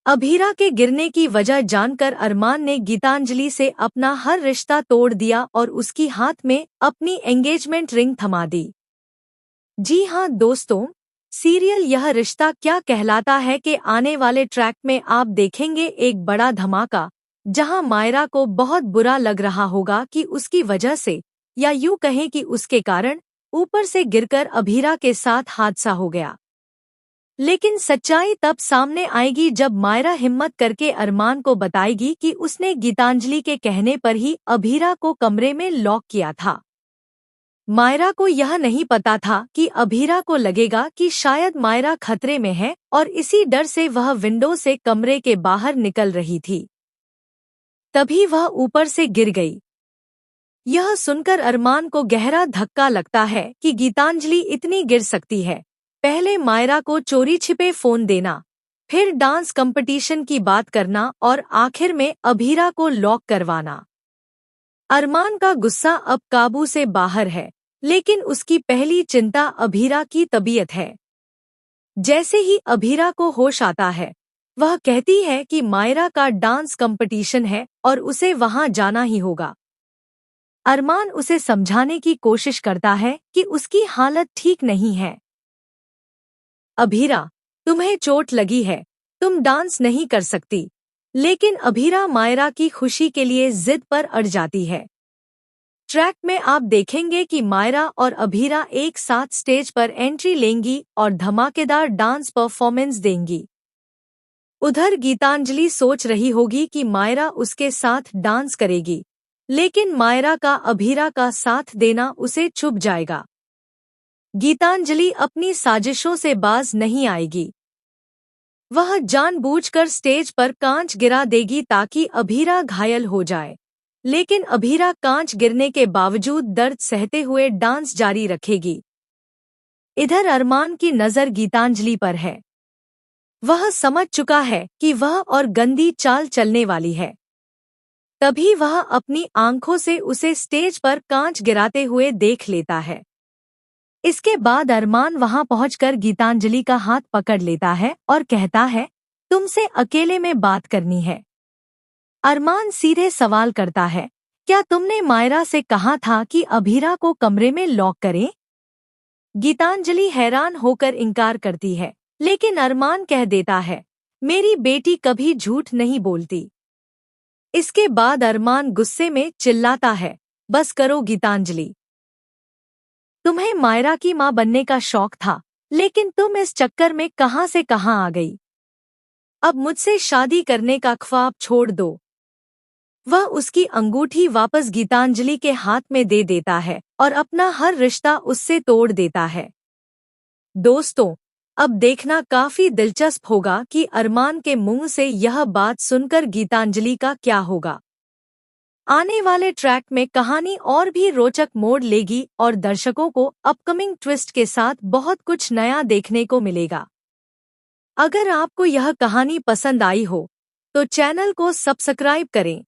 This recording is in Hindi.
अभीरा के गिरने की वजह जानकर अरमान ने गीतांजलि से अपना हर रिश्ता तोड़ दिया और उसकी हाथ में अपनी एंगेजमेंट रिंग थमा दी। जी हाँ दोस्तों, सीरियल यह रिश्ता क्या कहलाता है के आने वाले ट्रैक में आप देखेंगे एक बड़ा धमाका, जहां मायरा को बहुत बुरा लग रहा होगा कि उसकी वजह से, या यूं कहें कि उसके कारण, ऊपर से गिरकर अभीरा के साथ हादसा हो गया। लेकिन सच्चाई तब सामने आएगी जब मायरा हिम्मत करके अरमान को बताएगी कि उसने गीतांजलि के कहने पर ही अभीरा को कमरे में लॉक किया था। मायरा को यह नहीं पता था कि अभीरा को लगेगा कि शायद मायरा खतरे में है और इसी डर से वह विंडो से कमरे के बाहर निकल रही थी। तभी वह ऊपर से गिर गई। यह सुनकर अरमान को गहरा धक्का लगता है कि गीतांजलि इतनी गिर सकती है। पहले मायरा को चोरी छिपे फोन देना, फिर डांस कंपटीशन की बात करना और आखिर में अभीरा को लॉक करवाना। अरमान का गुस्सा अब काबू से बाहर है, लेकिन उसकी पहली चिंता अभीरा की तबीयत है। जैसे ही अभीरा को होश आता है, वह कहती है कि मायरा का डांस कंपटीशन है और उसे वहां जाना ही होगा। अरमान उसे समझाने की कोशिश करता है कि उसकी हालत ठीक नहीं है। अभीरा, तुम्हें चोट लगी है, तुम डांस नहीं कर सकती। लेकिन अभीरा मायरा की खुशी के लिए जिद पर अड़ जाती है। ट्रैक में आप देखेंगे कि मायरा और अभीरा एक साथ स्टेज पर एंट्री लेंगी और धमाकेदार डांस परफॉर्मेंस देंगी। उधर गीतांजलि सोच रही होगी कि मायरा उसके साथ डांस करेगी, लेकिन मायरा का अभीरा का साथ देना उसे चुभ जाएगा। गीतांजलि अपनी साजिशों से बाज नहीं आएगी। वह जानबूझकर स्टेज पर कांच गिरा देगी ताकि अभीरा घायल हो जाए, लेकिन अभीरा कांच गिरने के बावजूद दर्द सहते हुए डांस जारी रखेगी। इधर अरमान की नज़र गीतांजलि पर है। वह समझ चुका है कि वह और गंदी चाल चलने वाली है। तभी वह अपनी आंखों से उसे स्टेज पर कांच गिराते हुए देख लेता है। इसके बाद अरमान वहां पहुंचकर गीतांजलि का हाथ पकड़ लेता है और कहता है, तुमसे अकेले में बात करनी है। अरमान सीधे सवाल करता है, क्या तुमने मायरा से कहा था कि अभीरा को कमरे में लॉक करें? गीतांजलि हैरान होकर इनकार करती है, लेकिन अरमान कह देता है, मेरी बेटी कभी झूठ नहीं बोलती। इसके बाद अरमान गुस्से में चिल्लाता है, बस करो गीतांजलि। तुम्हें मायरा की मां बनने का शौक था, लेकिन तुम इस चक्कर में कहां से कहां आ गई। अब मुझसे शादी करने का ख्वाब छोड़ दो। वह उसकी अंगूठी वापस गीतांजलि के हाथ में दे देता है और अपना हर रिश्ता उससे तोड़ देता है। दोस्तों, अब देखना काफी दिलचस्प होगा कि अरमान के मुंह से यह बात सुनकर गीतांजलि का क्या होगा। आने वाले ट्रैक में कहानी और भी रोचक मोड़ लेगी और दर्शकों को अपकमिंग ट्विस्ट के साथ बहुत कुछ नया देखने को मिलेगा। अगर आपको यह कहानी पसंद आई हो, तो चैनल को सब्सक्राइब करें